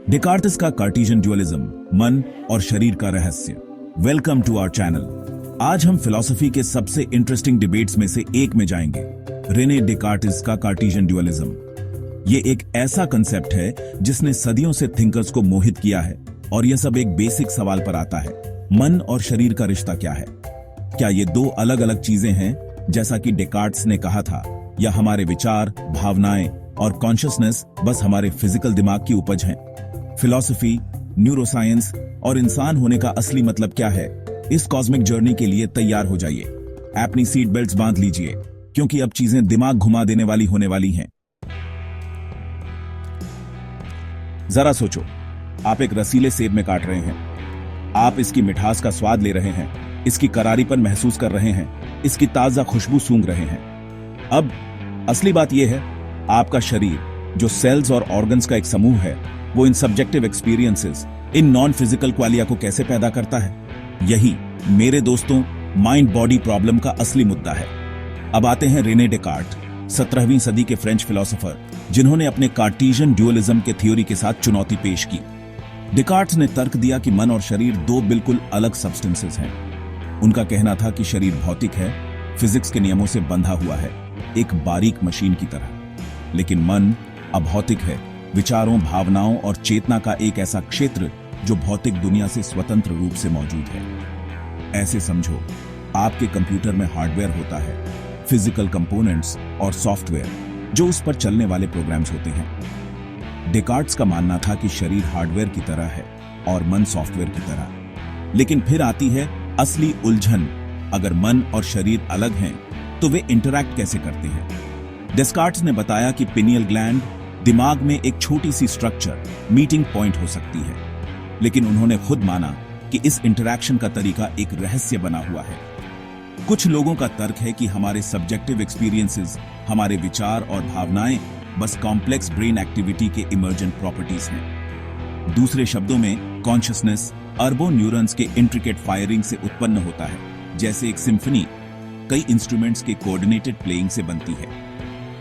डिकार्टिस का Cartesian dualism, मन और शरीर का रहस्य। Welcome to our channel. आज हम फिलॉसफी के सबसे इंटरेस्टिंग डिबेट्स में से एक में जाएंगे, रेने डिकार्टिस का कार्टेशियन ड्यूअलिज्म। ये एक ऐसा कंसेप्ट है जिसने सदियों से थिंकर्स को मोहित किया है, और यह सब एक बेसिक सवाल पर आता है, मन और शरीर का रिश्ता क्या है? क्या ये दो अलग अलग चीजें हैं जैसा कि डिकार्टिस ने कहा था, या हमारे विचार, भावनाएं और कॉन्शियसनेस बस हमारे फिजिकल दिमाग की उपज हैं? फिलॉसफी, न्यूरोसाइंस और इंसान होने का असली मतलब क्या है? इस कॉस्मिक जर्नी के लिए तैयार हो जाइए। अपनी सीट बेल्ट्स बांध लीजिए, क्योंकि अब चीजें दिमाग घुमा देने वाली होने वाली हैं। जरा सोचो, आप एक रसीले सेब में काट रहे हैं। आप इसकी मिठास का स्वाद ले रहे हैं, इसकी करारीपन महसूस कर रहे हैं, इसकी ताजा खुशबू सूंघ रहे हैं। अब असली बात यह है, आपका शरीर जो सेल्स और ऑर्गन्स का एक समूह है, वो इन सब्जेक्टिव एक्सपीरियंसेस, इन नॉन फिजिकल क्वालिया को कैसे पैदा करता है? यही मेरे दोस्तों माइंड बॉडी प्रॉब्लम का असली मुद्दा है। अब आते हैं रेने डेकार्ट, 17वीं सदी के फ्रेंच फिलोसोफर, जिन्होंने अपने कार्टेशियन ड्यूअलिज्म के थ्योरी के साथ चुनौती पेश की। डेकार्ट ने तर्क दिया कि मन और शरीर दो बिल्कुल अलग सब्सटेंसेस हैं। उनका कहना था कि शरीर भौतिक है, फिजिक्स के नियमों से बंधा हुआ है, एक बारीक मशीन की तरह, लेकिन मन अभौतिक है, विचारों, भावनाओं और चेतना का एक ऐसा क्षेत्र जो भौतिक दुनिया से स्वतंत्र रूप से मौजूद है। ऐसे समझो, आपके कंप्यूटर में हार्डवेयर होता है, फिजिकल कंपोनेंट्स और सॉफ्टवेयर जो उस पर चलने वाले प्रोग्राम्स होते हैं। डेकार्ट्स का मानना था कि शरीर हार्डवेयर की तरह है और मन सॉफ्टवेयर की तरह। लेकिन फिर आती है असली उलझन, अगर मन और शरीर अलग हैं तो वे इंटरैक्ट कैसे करते हैं? डेकार्ट्स ने बताया कि पिनियल ग्लैंड दिमाग में एक छोटी सी स्ट्रक्चर, मीटिंग पॉइंट हो सकती है, लेकिन उन्होंने खुद माना कि इस इंटरैक्शन का तरीका एक रहस्य बना हुआ है। कुछ लोगों का तर्क है कि हमारे सब्जेक्टिव एक्सपीरियंसेस, हमारे विचार और भावनाएं बस कॉम्प्लेक्स ब्रेन एक्टिविटी के इमर्जेंट प्रॉपर्टीज हैं। दूसरे शब्दों में, कॉन्शियसनेस अरबों न्यूरॉन्स के इंट्रिकेट फायरिंग से उत्पन्न होता है, जैसे एक सिम्फनी कई इंस्ट्रूमेंट्स के कोऑर्डिनेटेड प्लेइंग से बनती है।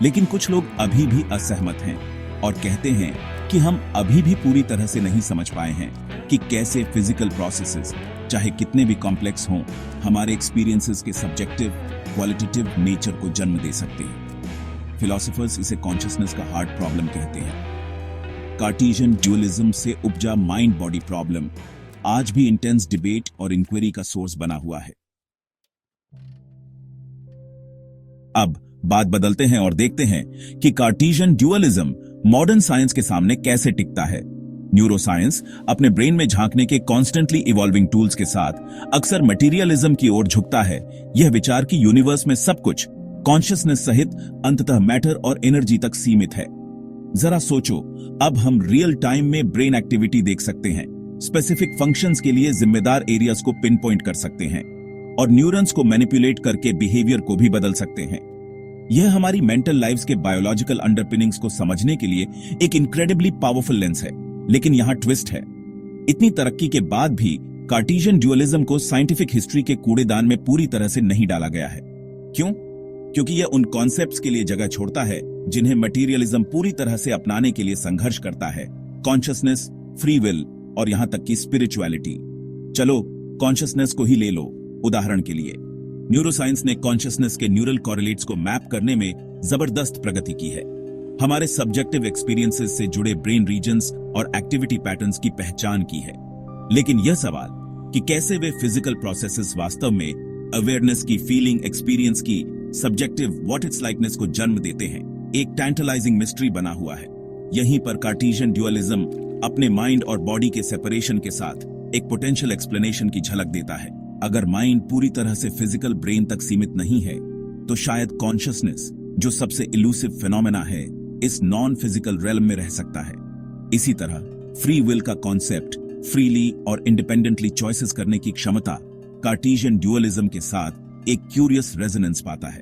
लेकिन कुछ लोग अभी भी असहमत हैं और कहते हैं कि हम अभी भी पूरी तरह से नहीं समझ पाए हैं कि कैसे फिजिकल प्रोसेसेस, चाहे कितने भी कॉम्प्लेक्स हों, हमारे एक्सपीरियंसेस के सब्जेक्टिव, क्वालिटेटिव नेचर को जन्म दे सकते हैं। फिलोसोफर्स इसे कॉन्शियसनेस का हार्ट प्रॉब्लम कहते हैं। कार्टेशियन ड्यूअलिज्म से उपजा माइंड बॉडी प्रॉब्लम आज भी इंटेंस डिबेट और इंक्वायरी का सोर्स बना हुआ है। अब बात बदलते हैं और देखते हैं कि कार्टेशियन ड्यूअलिज्म मॉडर्न साइंस के सामने कैसे टिकता है। न्यूरोसाइंस अपने ब्रेन में झांकने के कॉन्स्टेंटली इवॉल्विंग टूल्स के साथ अक्सर मटेरियलिज्म की ओर झुकता है। यह विचार कि यूनिवर्स में सब कुछ कॉन्शियसनेस सहित अंततः मैटर और एनर्जी तक सीमित है। जरा सोचो, अब हम रियल टाइम में ब्रेन एक्टिविटी देख सकते हैं, स्पेसिफिक फंक्शंस के लिए जिम्मेदार एरियाज को पिन पॉइंट कर सकते हैं और न्यूरॉन्स को मैनिपुलेट करके बिहेवियर को भी बदल सकते हैं। यह हमारी मेंटल लाइव्स के बायोलॉजिकल अंडरपिनिंग्स को समझने के लिए एक इनक्रेडिबली पावरफुल लेंस है। लेकिन यहां ट्विस्ट है, इतनी तरक्की के बाद भी कार्टेशियन ड्यूअलिज्म को साइंटिफिक हिस्ट्री के कूड़ेदान में पूरी तरह से नहीं डाला गया है। क्यों? क्योंकि यह उन कॉन्सेप्ट्स के लिए जगह छोड़ता है जिन्हें मटेरियलिज्म पूरी तरह से अपनाने के लिए संघर्ष करता है। कॉन्शियसनेस, फ्री विल और यहां तक कि स्पिरिचुअलिटी। चलो कॉन्शियसनेस को ही ले लो उदाहरण के लिए। न्यूरोसाइंस ने कॉन्शियसनेस के न्यूरल कॉरिलेट्स को मैप करने में जबरदस्त प्रगति की है। हमारे सब्जेक्टिव एक्सपीरियंसेस से जुड़े ब्रेन रीजन्स और एक्टिविटी पैटर्न्स की पहचान की है। लेकिन यह सवाल कि कैसे वे फिजिकल प्रोसेसेस वास्तव में अवेयरनेस की, फीलिंग, एक्सपीरियंस की सब्जेक्टिव व्हाट इट्स लाइकनेस को जन्म देते हैं, एक टैंटलाइजिंग मिस्ट्री बना हुआ है। यहीं पर कार्टेशियन ड्यूअलिज्म अपने माइंड और बॉडी के सेपरेशन के साथ एक पोटेंशियल एक्सप्लेनेशन की झलक देता है। अगर माइंड पूरी तरह से फिजिकल ब्रेन तक सीमित नहीं है, तो शायद कॉन्शियसनेस, जो सबसे इलूसिव फिनोमेना है, इस नॉन फिजिकल रेल्म में रह सकता है। इसी तरह फ्री विल का कॉन्सेप्ट, फ्रीली और इंडिपेंडेंटली चॉइसेस करने की क्षमता, कार्टेशियन ड्यूअलिज्म के साथ एक क्यूरियस रेजोनेंस पाता है।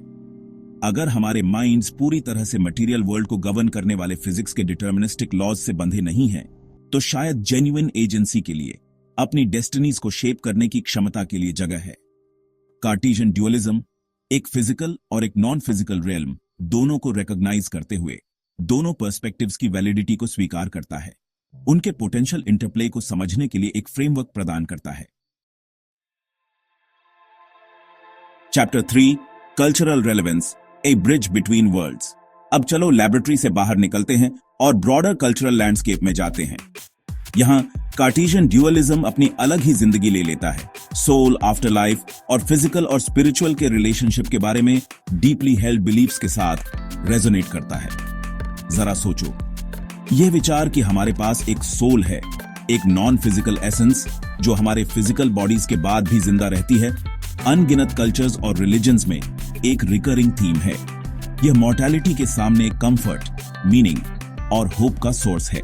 अगर हमारे माइंड्स पूरी तरह से मटेरियल वर्ल्ड को गवर्न करने वाले फिजिक्स के डिटर्मिनिस्टिक लॉज से बंधे नहीं हैं, तो शायद जेन्युइन एजेंसी के लिए, अपनी डेस्टिनीज को शेप करने की क्षमता के लिए जगह है। कार्टेशियन ड्यूअलिज्म एक फिजिकल और एक नॉन फिजिकल रियल्म दोनों को रिकॉग्नाइज करते हुए दोनों पर्सपेक्टिव्स की वैलिडिटी को स्वीकार करता है। उनके पोटेंशियल इंटरप्ले को समझने के लिए एक फ्रेमवर्क प्रदान करता है। चैप्टर 3 कल्चरल रेलेवेंस, ए ब्रिज बिटवीन वर्ल्ड्स। अब चलो लैबोरेटरी से बाहर निकलते हैं और ब्रॉडर कल्चरल लैंडस्केप में जाते हैं। यहां कार्टेशियन ड्यूअलिज्म अपनी अलग ही जिंदगी ले लेता है। सोल, आफ्टर लाइफ और फिजिकल और स्पिरिचुअल के रिलेशनशिप के बारे में डीपली हेल्ड बिलीफ्स के साथ रेजोनेट करता है। जरा सोचो, यह विचार कि हमारे पास एक सोल है, एक नॉन फिजिकल एसेंस जो हमारे फिजिकल बॉडीज के बाद भी जिंदा रहती है, अनगिनत कल्चर्स और रिलीजन्स में एक रिकरिंग थीम है। यह मॉर्टैलिटी के सामने कंफर्ट, मीनिंग और होप का सोर्स है।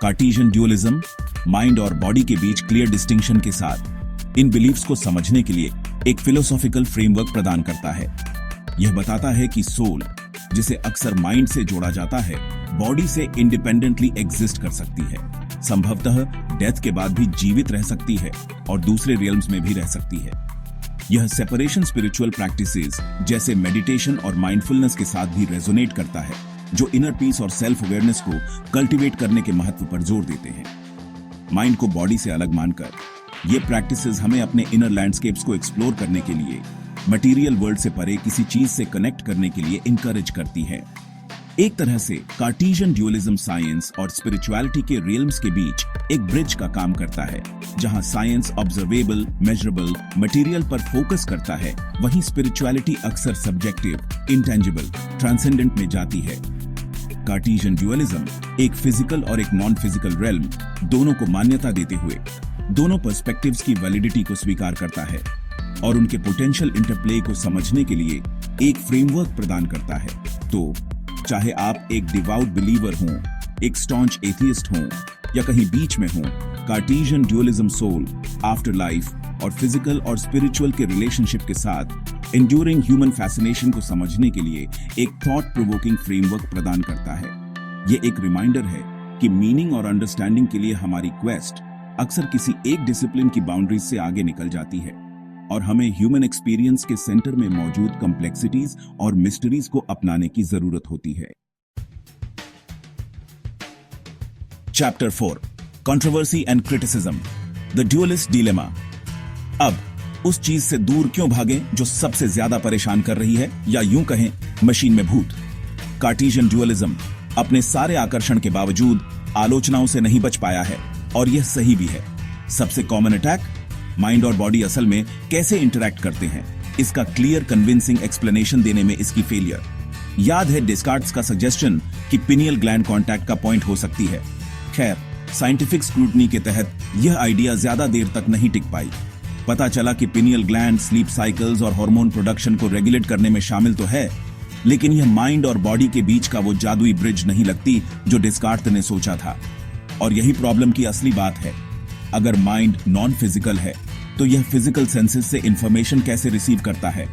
कार्टेशियन ड्यूअलिज्म माइंड और बॉडी के बीच क्लियर डिस्टिंक्शन के साथ इन बिलीफ्स को समझने के लिए एक फिलोसॉफिकल फ्रेमवर्क प्रदान करता है। यह बताता है कि सोल, जिसे अक्सर माइंड से जोड़ा जाता है, बॉडी से इंडिपेंडेंटली एग्जिस्ट कर सकती है, संभवतः डेथ के बाद भी जीवित रह सकती है और दूसरे रियल्म्स में भी रह सकती है। यह सेपरेशन स्पिरिचुअल प्रैक्टिसेस जैसे मेडिटेशन और माइंडफुलनेस के साथ भी रेजोनेट करता है, जो इनर पीस और सेल्फ अवेयरनेस को कल्टीवेट करने के महत्व पर जोर देते हैं। माइंड को बॉडी से अलग मानकर ये प्रैक्टिसेस हमें अपने इनर लैंडस्केप्स को एक्सप्लोर करने के लिए, मटेरियल वर्ल्ड से परे किसी चीज से कनेक्ट करने के लिए इंकरेज करती है। एक तरह से कार्टेशियन ड्यूअलिज्म साइंस और स्पिरिचुअलिटी के रियल्म्स के बीच एक ब्रिज का काम करता है। जहां साइंस ऑब्जर्वेबल, मेजरेबल, मटेरियल पर फोकस करता है, वहीं स्पिरिचुअलिटी अक्सर सब्जेक्टिव, इंटेंजिबल, ट्रांसेंडेंट में जाती है। कार्टेशियन ड्यूअलिज्म एक फिजिकल और एक नॉन फिजिकल रेल्म दोनों को मान्यता देते हुए दोनों पर्सपेक्टिव्स की वैलिडिटी को स्वीकार करता है और उनके पोटेंशियल इंटरप्ले को समझने के लिए एक फ्रेमवर्क प्रदान करता है। तो चाहे आप एक डिवाउट बिलीवर हों, एक स्टॉन्च एथियस्ट हों या कहीं बीच में हों, Cartesian dualism soul, after life और फिजिकल और स्पिरिचुअल के रिलेशनशिप के साथ एंड्यूरिंग ह्यूमन फैसिनेशन को समझने के लिए एक थॉट प्रोवोकिंग फ्रेमवर्क प्रदान करता है। यह एक रिमाइंडर है कि मीनिंग और अंडरस्टैंडिंग के लिए हमारी क्वेस्ट अक्सर किसी एक डिसिप्लिन की बाउंड्रीज से आगे निकल जाती है और हमें ह्यूमन एक्सपीरियंस के सेंटर में मौजूद कॉम्प्लेक्सिटीज और मिस्ट्रीज को अपनाने की जरूरत होती है। Chapter 4 controversy and criticism, the dualist dilemma. अब उस चीज से दूर क्यों भागें जो सबसे ज्यादा परेशान कर रही है, या यूं कहें मशीन में भूत। कार्टेशियन ड्यूअलिज्म अपने सारे आकर्षण के बावजूद आलोचनाओं से नहीं बच पाया है, और यह सही भी है। सबसे कॉमन अटैक, माइंड और बॉडी असल में कैसे इंटरैक्ट करते हैं, इसका क्लियर कन्विंसिंग एक्सप्लेनेशन देने में इसकी फेलियर। याद है डिस्कार्ट्स का सजेशन कि पिनियल ग्लैंड कांटेक्ट का पॉइंट हो सकती है। खैर, साइंटिफिक स्क्रूटनी के तहत यह आइडिया ज्यादा देर तक नहीं टिक पाई। पता चला कि पिनियल ग्लैंड स्लीप साइकिल्स और हार्मोन प्रोडक्शन को रेगुलेट करने में शामिल तो है, लेकिन यह माइंड और बॉडी के बीच का वो जादुई ब्रिज नहीं लगती जो डिस्कार्ट ने सोचा था। और यही प्रॉब्लम की असली बात है। अगर माइंड नॉन फिजिकल है, तो यह फिजिकल सेंसेस से इंफॉर्मेशन कैसे रिसीव करता है?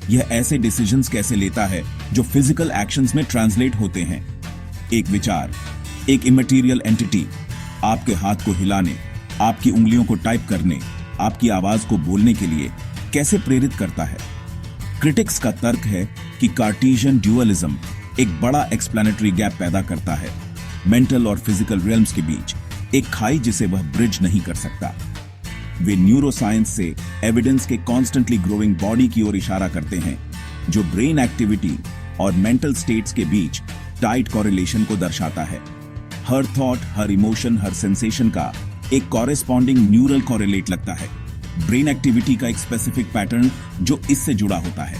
यह ऐसे डिसीजंस कैसे लेता है जो फिजिकल एक्शंस में ट्रांसलेट होते हैं? एक विचार, एक इमैटेरियल एंटिटी आपके हाथ को हिलाने, आपकी उंगलियों को टाइप करने, आपकी आवाज को बोलने के लिए कैसे प्रेरित करता है? क्रिटिक्स का तर्क है कि कार्टेशियन ड्यूअलिज्म एक बड़ा एक्सप्लेनेटरी गैप पैदा करता है, मेंटल और फिजिकल रियल्म्स के बीच एक खाई जिसे वह ब्रिज नहीं कर सकता। वे न्यूरोसाइंस से एविडेंस के कॉन्स्टेंटली ग्रोइंग बॉडी की ओर इशारा करते हैं, जो ब्रेन एक्टिविटी और मेंटल स्टेट्स के बीच टाइट कॉरिलेशन को दर्शाता है। हर थॉट, हर इमोशन, हर सेंसेशन का एक कॉरेस्पॉन्डिंग न्यूरल कॉरिलेट लगता है, ब्रेन एक्टिविटी का एक स्पेसिफिक पैटर्न जो इससे जुड़ा होता है।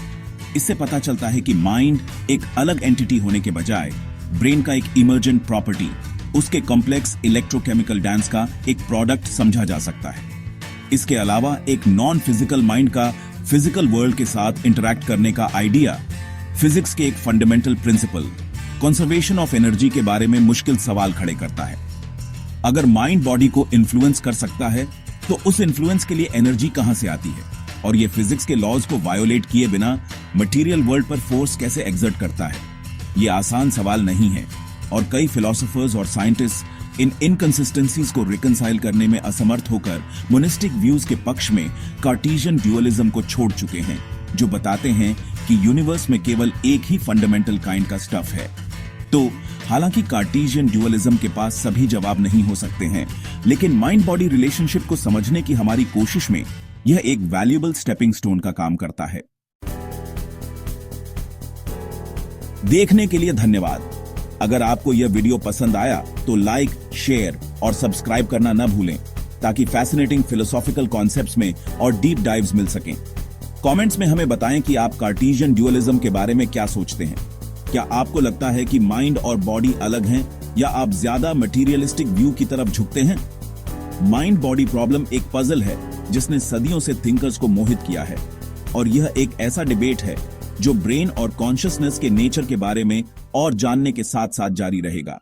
इससे पता चलता है कि माइंड एक अलग एंटिटी होने के बजाय ब्रेन का एक इमर्जेंट प्रॉपर्टी, उसके कॉम्प्लेक्स इलेक्ट्रोकेमिकल डांस का एक प्रोडक्ट समझा जा सकता है। इसके अलावा एक नॉन फिजिकल माइंड का फिजिकल वर्ल्ड के साथ इंटरैक्ट करने का आइडिया फिजिक्स के एक fundamental principle, conservation of energy के बारे में मुश्किल सवाल खड़े करता है। अगर माइंड बॉडी को इन्फ्लुएंस कर सकता है, तो उस इन्फ्लुएंस के लिए एनर्जी कहां से आती है? और ये फिजिक्स के लॉज को वायोलेट किए बिना मटेरियल वर्ल्ड पर फोर्स कैसे एक्सर्ट करता है? ये आसान सवाल नहीं है, और कई फिलोसोफर्स और साइंटिस्ट इन इनकंसिस्टेंसीज को रिकंसाइल करने में असमर्थ होकर मोनिस्टिक व्यूज के पक्ष में कार्टेशियन ड्यूअलिज्म को छोड़ चुके हैं, जो बताते हैं कि यूनिवर्स में केवल एक ही फंडामेंटल काइंड का स्टफ है। तो हालांकि कार्टेशियन ड्यूअलिज्म के पास सभी जवाब नहीं हो सकते हैं, लेकिन माइंड बॉडी रिलेशनशिप को समझने की हमारी कोशिश में यह एक वैल्यूएबल स्टेपिंग स्टोन का काम करता है। देखने के लिए धन्यवाद। अगर आपको यह वीडियो पसंद आया तो लाइक, शेयर और सब्सक्राइब करना न भूलें, ताकि फैसिनेटिंग फिलोसॉफिकल कॉन्सेप्ट्स में और डीप डाइव्स मिल सकें। कमेंट्स में हमें बताएं कि आप कार्टेशियन ड्यूअलिज्म के बारे में क्या सोचते हैं। क्या आपको लगता है कि माइंड और बॉडी अलग हैं, या आप ज्यादा मटेरियलिस्टिक व्यू की तरफ झुकते हैं? माइंड बॉडी प्रॉब्लम एक पजल है जिसने सदियों से थिंकर्स को मोहित किया है, और यह एक ऐसा डिबेट है जो ब्रेन और कॉन्शियसनेस के नेचर के बारे में और जानने के साथ साथ जारी रहेगा।